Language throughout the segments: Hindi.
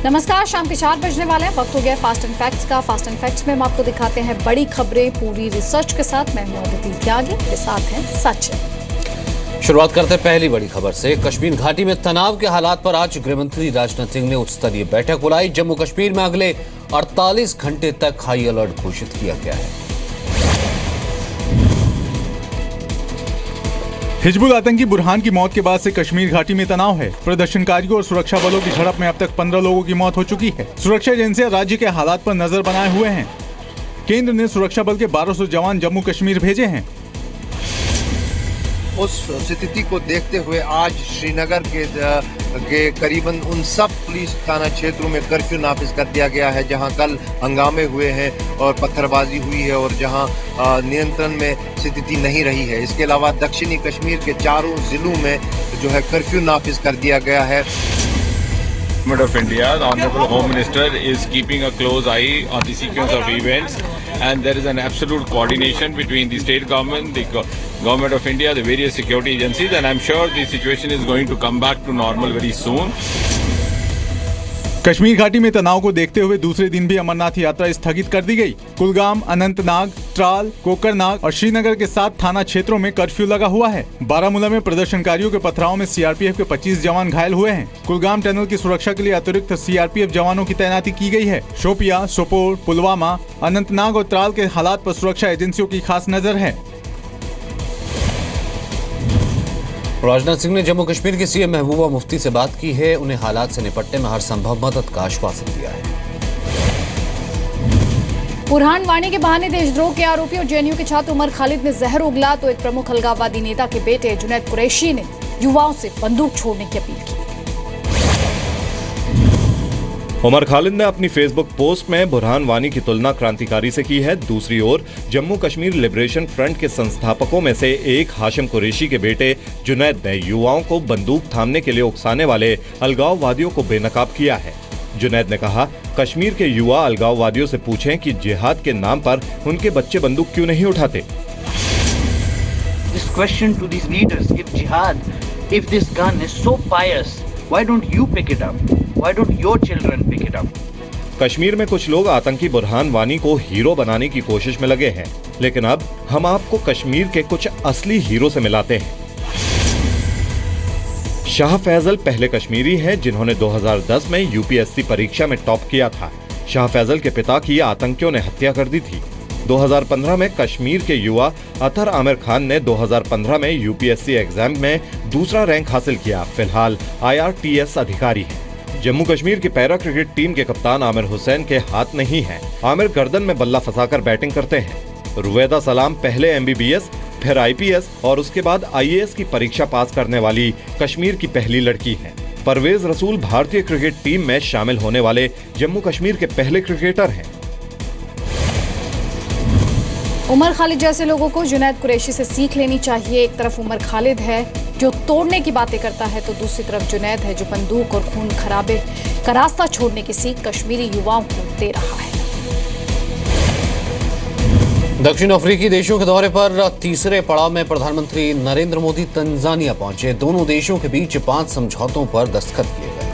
नमस्कार, शाम के 4 बजने वाले हैं। वक्त हो गया फास्ट एंड फैक्ट्स का। फास्ट एंड फैक्ट्स में हम आपको दिखाते हैं बड़ी खबरें पूरी रिसर्च के साथ। मैं हूं अदिति त्यागी, मेरे साथ हैं सचिन। शुरुआत करते हैं पहली बड़ी खबर से। कश्मीर घाटी में तनाव के हालात पर आज गृहमंत्री राजनाथ सिंह ने उच्च स्तरीय बैठक बुलाई। जम्मू कश्मीर में अगले 48 घंटे तक हाई अलर्ट घोषित किया गया है। हिजबुल आतंकी बुरहान की मौत के बाद से कश्मीर घाटी में तनाव है। प्रदर्शनकारियों और सुरक्षा बलों की झड़प में अब तक 15 लोगों की मौत हो चुकी है। सुरक्षा एजेंसियां राज्य के हालात पर नजर बनाए हुए हैं। केंद्र ने सुरक्षा बल के 1200 जवान जम्मू कश्मीर भेजे हैं। उस स्थिति को देखते हुए आज श्रीनगर के करीबन उन सब पुलिस थाना क्षेत्रों में कर्फ्यू नाफिज कर दिया गया है, जहां कल हंगामे हुए हैं और पत्थरबाजी हुई है और जहां नियंत्रण में स्थिति नहीं रही है। इसके अलावा दक्षिणी कश्मीर के चारों जिलों में जो है कर्फ्यू नाफिज कर दिया गया है। Government of India, the Honorable Home Minister is keeping a close eye on the sequence of events, and there is an absolute coordination between the state government, the Government of India, the various security agencies, and I'm sure the situation is going to come back to normal very soon. Kashmir घाटी में तनाव को देखते हुए दूसरे दिन भी अमरनाथ यात्रा स्थगित कर दी गई। कुलगाम, अनंतनाग, त्राल, कोकरनाग और श्रीनगर के 7 थाना क्षेत्रों में कर्फ्यू लगा हुआ है। बारामूला में प्रदर्शनकारियों के पथराव में सीआरपीएफ के 25 जवान घायल हुए हैं। कुलगाम टनल की सुरक्षा के लिए अतिरिक्त सीआरपीएफ जवानों की तैनाती की गई है। शोपिया, सोपोर, पुलवामा, अनंतनाग और त्राल के हालात पर सुरक्षा एजेंसियों की खास नजर है। राजनाथ सिंह ने जम्मू कश्मीर की सीएम महबूबा मुफ्ती से बात की है। उन्हें हालात से निपटने में हर संभव मदद का आश्वासन दिया है। बुरहान वानी के बहाने देशद्रोह के आरोपी और जेएनयू के छात्र उमर खालिद ने जहर उगला तो एक प्रमुख अलगाववादी नेता के बेटे जुनैद कुरैशी ने युवाओं से बंदूक छोड़ने की अपील की। उमर खालिद ने अपनी फेसबुक पोस्ट में बुरहान वानी की तुलना क्रांतिकारी से की है। दूसरी ओर जम्मू कश्मीर लिबरेशन फ्रंट के संस्थापकों में से एक हाशिम कुरैशी के बेटे जुनैद ने युवाओं को बंदूक थामने के लिए उकसाने वाले अलगाववादियों को बेनकाब किया है। जुनैद ने कहा, कश्मीर के युवा अलगाववादियों से पूछें कि जिहाद के नाम पर उनके बच्चे बंदूक क्यों नहीं उठाते। This question to these leaders, if jihad, if this gun is so pious, why don't you pick it up? Why don't your children pick it up? Kashmir में कुछ लोग आतंकी बुरहान वानी को हीरो बनाने की कोशिश में लगे हैं, लेकिन अब हम आपको कश्मीर के कुछ असली हीरो से मिलाते हैं। शाह फैजल पहले कश्मीरी हैं जिन्होंने 2010 में यूपीएससी परीक्षा में टॉप किया था। शाह फैजल के पिता की आतंकियों ने हत्या कर दी थी। 2015 में कश्मीर के युवा अतर आमिर खान ने 2015 में यूपीएससी एग्जाम में दूसरा रैंक हासिल किया। फिलहाल IRTS अधिकारी हैं। जम्मू कश्मीर की पैरा क्रिकेट टीम के कप्तान आमिर हुसैन के हाथ नहीं है। आमिर गर्दन में बल्ला फंसाकर बैटिंग करते हैं। रुवेदा सलाम पहले MBBS, फिर IPS और उसके बाद IAS की परीक्षा पास करने वाली कश्मीर की पहली लड़की हैं। परवेज रसूल भारतीय क्रिकेट टीम में शामिल होने वाले जम्मू कश्मीर के पहले क्रिकेटर हैं। उमर खालिद जैसे लोगों को जुनैद कुरैशी से सीख लेनी चाहिए। एक तरफ उमर खालिद है जो तोड़ने की बातें करता है, तो दूसरी तरफ जुनैद है जो बंदूक और खून खराबे का रास्ता छोड़ने की सीख कश्मीरी युवाओं को दे रहा है। दक्षिण अफ्रीकी देशों के दौरे पर तीसरे पड़ाव में प्रधानमंत्री नरेंद्र मोदी तंजानिया पहुंचे। दोनों देशों के बीच 5 समझौतों पर दस्तखत किए गए।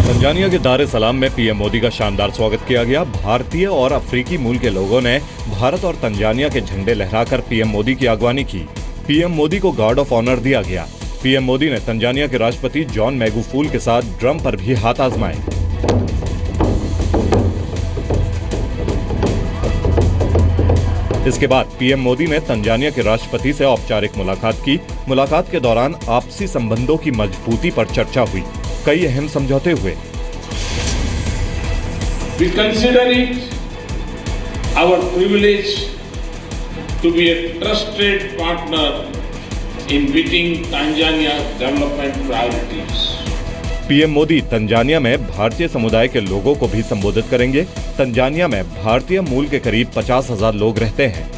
तंजानिया के दार सलाम में पीएम मोदी का शानदार स्वागत किया गया। भारतीय और अफ्रीकी मूल के लोगों ने भारत और तंजानिया के झंडे लहराकर पीएम मोदी की अगवानी की। पीएम मोदी को गार्ड ऑफ ऑनर दिया गया। पीएम मोदी ने तंजानिया के राष्ट्रपति जॉन मैगुफूल के साथ ड्रम पर भी हाथ आजमाए। इसके बाद पीएम मोदी ने तंजानिया के राष्ट्रपति से औपचारिक मुलाकात की। मुलाकात के दौरान आपसी संबंधों की मजबूती पर चर्चा हुई। कई अहम समझौते हुए। We consider it our privilege to be a trusted partner in meeting Tanzania's development priorities. PM Modi Tanzania में भारतीय समुदाय के लोगों को भी संबोधित करेंगे। तंजानिया में भारतीय मूल के करीब 50,000 लोग रहते हैं।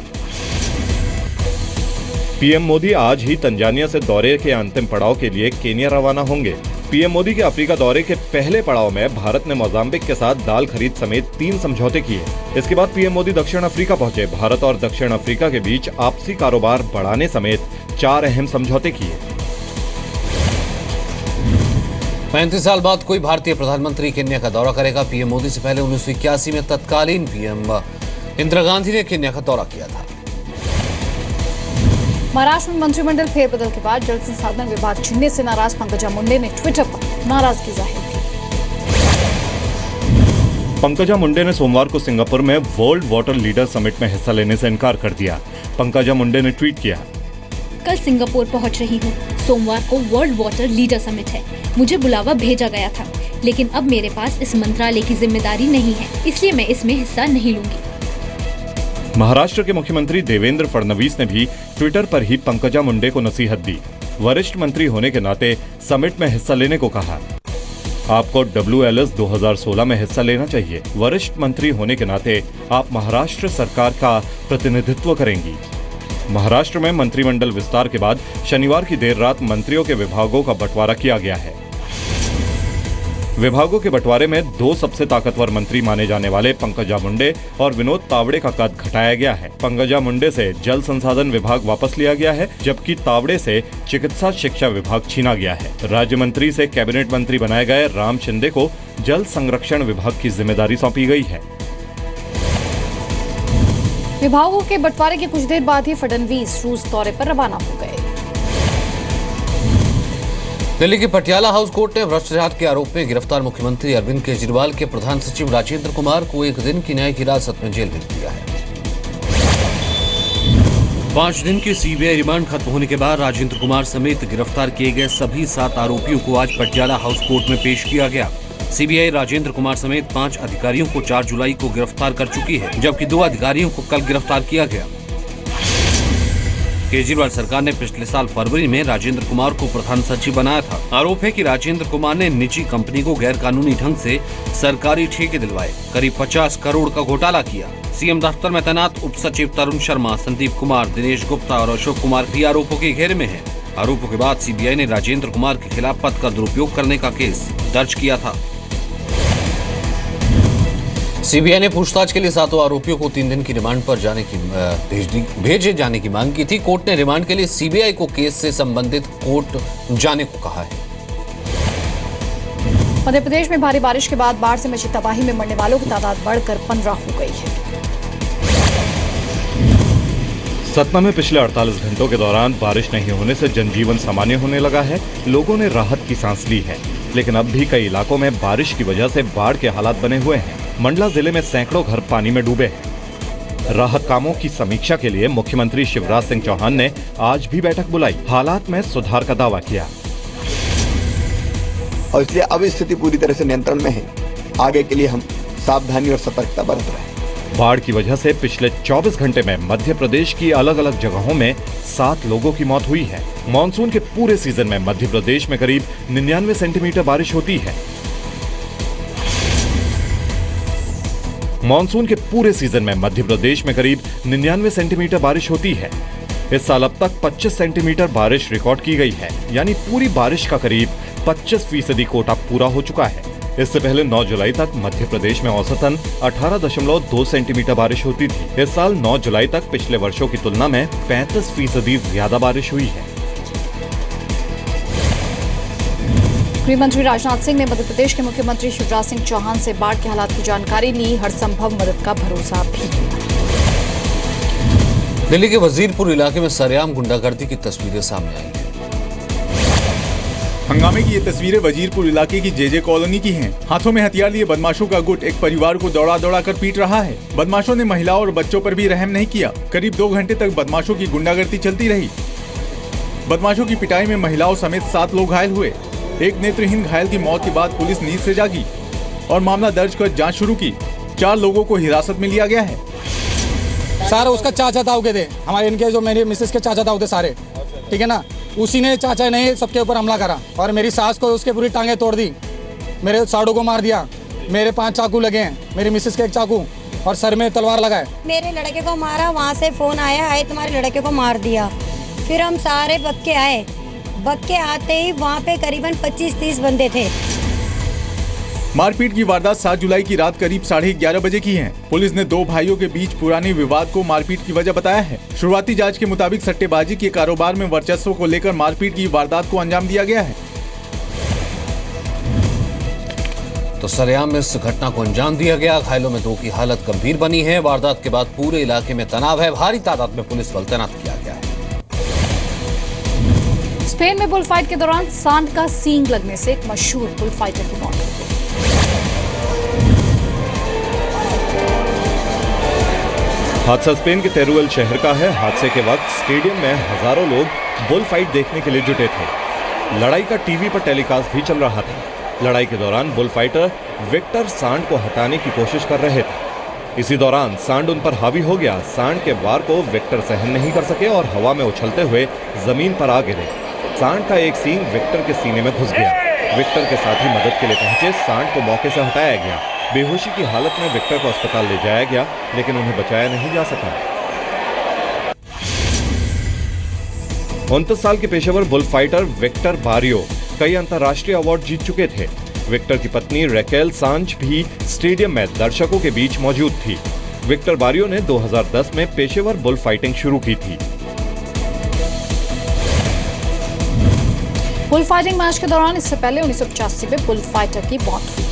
पीएम मोदी आज ही तंजानिया से दौरे के अंतिम पड़ाव के लिए केन्या रवाना होंगे। पीएम मोदी के अफ्रीका दौरे के पहले पड़ाव में भारत ने मोजाम्बिक के साथ दाल खरीद समेत 3 समझौते किए। इसके बाद पीएम मोदी दक्षिण अफ्रीका पहुंचे। भारत और दक्षिण अफ्रीका के बीच आपसी कारोबार बढ़ाने समेत 4 अहम समझौते किए। 35 साल बाद कोई भारतीय प्रधानमंत्री केन्या का दौरा करेगा। पीएम मोदी से पहले 1981 में तत्कालीन पीएम इंदिरा गांधी ने केन्या का दौरा किया था। महाराष्ट्र में मंत्रिमंडल फेरबदल के बाद जल संसाधन विभाग चुनने से नाराज पंकजा मुंडे ने ट्विटर पर नाराजगी जाहिर की। पंकजा मुंडे ने सोमवार को सिंगापुर में वर्ल्ड वाटर लीडर समिट में हिस्सा लेने से इनकार कर दिया। पंकजा मुंडे ने ट्वीट किया, कल सिंगापुर पहुंच रही हूँ। सोमवार को वर्ल्ड वाटर लीडर समिट है। मुझे बुलावा भेजा गया था, लेकिन अब मेरे पास इस मंत्रालय की जिम्मेदारी नहीं है, इसलिए मैं इसमें हिस्सा नहीं लूंगी। महाराष्ट्र के मुख्यमंत्री देवेंद्र फडणवीस ने भी ट्विटर पर ही पंकजा मुंडे को नसीहत दी। वरिष्ठ मंत्री होने के नाते समिट में हिस्सा लेने को कहा। आपको WLS 2016 में हिस्सा लेना चाहिए। वरिष्ठ मंत्री होने के नाते आप महाराष्ट्र सरकार का प्रतिनिधित्व करेंगी। महाराष्ट्र में मंत्रिमंडल विस्तार के बाद शनिवार की देर रात मंत्रियों के विभागों का बंटवारा किया गया है। विभागों के बंटवारे में दो सबसे ताकतवर मंत्री माने जाने वाले पंकजा मुंडे और विनोद तावड़े का कद घटाया गया है। पंकजा मुंडे से जल संसाधन विभाग वापस लिया गया है, जबकि तावड़े से चिकित्सा शिक्षा विभाग छीना गया है। राज्य मंत्री से कैबिनेट मंत्री बनाए गए राम शिंदे को जल संरक्षण विभाग की जिम्मेदारी सौंपी गई है। विभागों के बंटवारे के कुछ देर बाद ही फडणवीस रूस दौरे पर रवाना हो गए। दिल्ली की पटियाला हाउस कोर्ट ने भ्रष्टाचार के आरोप में गिरफ्तार मुख्यमंत्री अरविंद केजरीवाल के प्रधान सचिव राजेंद्र कुमार को 1 दिन की न्यायिक हिरासत में जेल भेज दिया है। 5 दिन की सीबीआई रिमांड खत्म होने के बाद राजेंद्र कुमार समेत गिरफ्तार किए गए सभी 7 आरोपियों को आज पटियाला हाउस कोर्ट में पेश किया गया। सीबीआई राजेंद्र कुमार समेत 5 अधिकारियों को 4 जुलाई को गिरफ्तार कर चुकी है, जबकि 2 अधिकारियों को कल गिरफ्तार किया गया। केजरीवाल सरकार ने पिछले साल फरवरी में राजेंद्र कुमार को प्रधान सचिव बनाया था। आरोप है कि राजेंद्र कुमार ने निजी कंपनी को गैरकानूनी ढंग से सरकारी ठेके दिलवाए, करीब 50 करोड़ का घोटाला किया। सीएम दफ्तर में तैनात उप सचिव तरुण शर्मा, संदीप कुमार, दिनेश गुप्ता और अशोक कुमार भी आरोपों के घेरे में हैं। आरोपों के बाद सीबीआई ने राजेंद्र कुमार के खिलाफ पद का दुरुपयोग करने का केस दर्ज किया था। सीबीआई ने पूछताछ के लिए 7 आरोपियों को 3 दिन की रिमांड पर भेजे जाने की मांग की थी। कोर्ट ने रिमांड के लिए सीबीआई को केस से संबंधित कोर्ट जाने को कहा है। मध्य प्रदेश में भारी बारिश के बाद बाढ़ से मची तबाही में मरने वालों की तादाद बढ़कर 15 हो गई है। सतना में पिछले 48 घंटों के दौरान बारिश नहीं होने से जनजीवन सामान्य होने लगा है। लोगों ने राहत की सांस ली है, लेकिन अब भी कई इलाकों में बारिश की वजह से बाढ़ के हालात बने हुए हैं। मंडला जिले में सैकड़ों घर पानी में डूबे हैं। राहत कामों की समीक्षा के लिए मुख्यमंत्री शिवराज सिंह चौहान ने आज भी बैठक बुलाई। हालात में सुधार का दावा किया और इसलिए अब स्थिति पूरी तरह से नियंत्रण में है। आगे के लिए हम सावधानी और सतर्कता बरत रहे हैं। बाढ़ की वजह से पिछले 24 घंटे में मध्य प्रदेश की अलग अलग जगहों में 7 लोगों की मौत हुई है। मानसून के पूरे सीजन में मध्य प्रदेश में करीब 99 सेंटीमीटर बारिश होती है। मानसून के पूरे सीजन में मध्य प्रदेश में करीब 99 सेंटीमीटर बारिश होती है। इस साल अब तक 25 सेंटीमीटर बारिश रिकॉर्ड की गई है, यानी पूरी बारिश का करीब 25% कोटा पूरा हो चुका है। इससे पहले 9 जुलाई तक मध्य प्रदेश में औसतन 18.2 सेंटीमीटर बारिश होती थी। इस साल 9 जुलाई तक पिछले वर्षों की तुलना में 35% ज्यादा बारिश हुई है। गृह मंत्री राजनाथ सिंह ने मध्य प्रदेश के मुख्यमंत्री शिवराज सिंह चौहान से बाढ़ के हालात की जानकारी ली। हर संभव मदद का भरोसा भी किया। दिल्ली के वजीरपुर इलाके में सरेआम गुंडागर्दी की तस्वीरें सामने आई हैं। हंगामे की ये तस्वीरें वजीरपुर इलाके की जेजे कॉलोनी की हैं। हाथों में हथियार लिए बदमाशों का गुट एक परिवार को दौड़ा दौड़ा कर पीट रहा है। बदमाशों ने महिलाओं और बच्चों पर भी रहम नहीं किया। करीब 2 घंटे तक बदमाशों की गुंडागर्दी चलती रही। बदमाशों की पिटाई में महिलाओं समेत 7 लोग घायल हुए। एक नेत्रहीन घायल की मौत के बाद पुलिस नींद से जागी और मामला दर्ज कर जांच शुरू की। 4 लोगों को हिरासत में लिया गया है। सारा उसका चाचा ताऊ के थे, हमारे इनके जो मेरी मिसेस के चाचा ताऊ थे सारे, ठीक है ना। उसी ने चाचा ने सबके ऊपर हमला करा और मेरी सास को उसके पूरी टांगे तोड़ दी। मेरे साड़ू को मार दिया। मेरे 5 चाकू लगे हैं, मेरी मिसेस के 1 चाकू और सर में तलवार लगाए। मेरे लड़के को मारा, वहाँ से फोन आया तुम्हारे लड़के को मार दिया। फिर हम सारे बक्के आए। बक्के आते ही वहाँ पे करीबन 25-30 बंदे थे। मारपीट की वारदात 7 जुलाई की रात करीब 11:30 बजे की है। पुलिस ने 2 भाइयों के बीच पुराने विवाद को मारपीट की वजह बताया है। शुरुआती जांच के मुताबिक सट्टेबाजी के कारोबार में वर्चस्व को लेकर मारपीट की वारदात को अंजाम दिया गया है। तो सरेआम इस घटना को अंजाम दिया गया। घायलों में 2 की हालत गंभीर बनी है। वारदात के बाद पूरे इलाके में तनाव है। भारी तादाद में पुलिस बल तैनात किया गया है। स्पेन में बुल फाइट के दौरान सांड का सींग लगने से एक मशहूर बुल फाइटर की मौत हो गई। हादसा स्पेन के तेरुएल शहर का है। हादसे के वक्त स्टेडियम में हजारों लोग बुल फाइट देखने के लिए जुटे थे। लड़ाई का टीवी पर टेलीकास्ट भी चल रहा था। लड़ाई के दौरान बुल फाइटर विक्टर सांड को हटाने की कोशिश कर रहे थे। इसी दौरान सांड उन पर हावी हो गया। सांड के वार को विक्टर सहन नहीं कर सके और हवा में उछलते हुए जमीन पर आ गिरे। सांड का एक सींग विक्टर के सीने में घुस गया। विक्टर के साथी मदद के लिए पहुंचे। सांड को मौके से हटाया गया। बेहोशी की हालत में विक्टर को अस्पताल ले जाया गया, लेकिन उन्हें बचाया नहीं जा सका। 29 साल के पेशेवर बुल फाइटर विक्टर बारियो कई अंतर्राष्ट्रीय अवार्ड जीत चुके थे। विक्टर की पत्नी रैकेल सांच भी स्टेडियम में दर्शकों के बीच मौजूद थी। विक्टर बारियो ने 2010 में पेशेवर बुल फाइटिंग शुरू की थी। बुल फाइटिंग मैच के दौरान इससे पहले 1985 में बुल फाइटर की मौत हुई।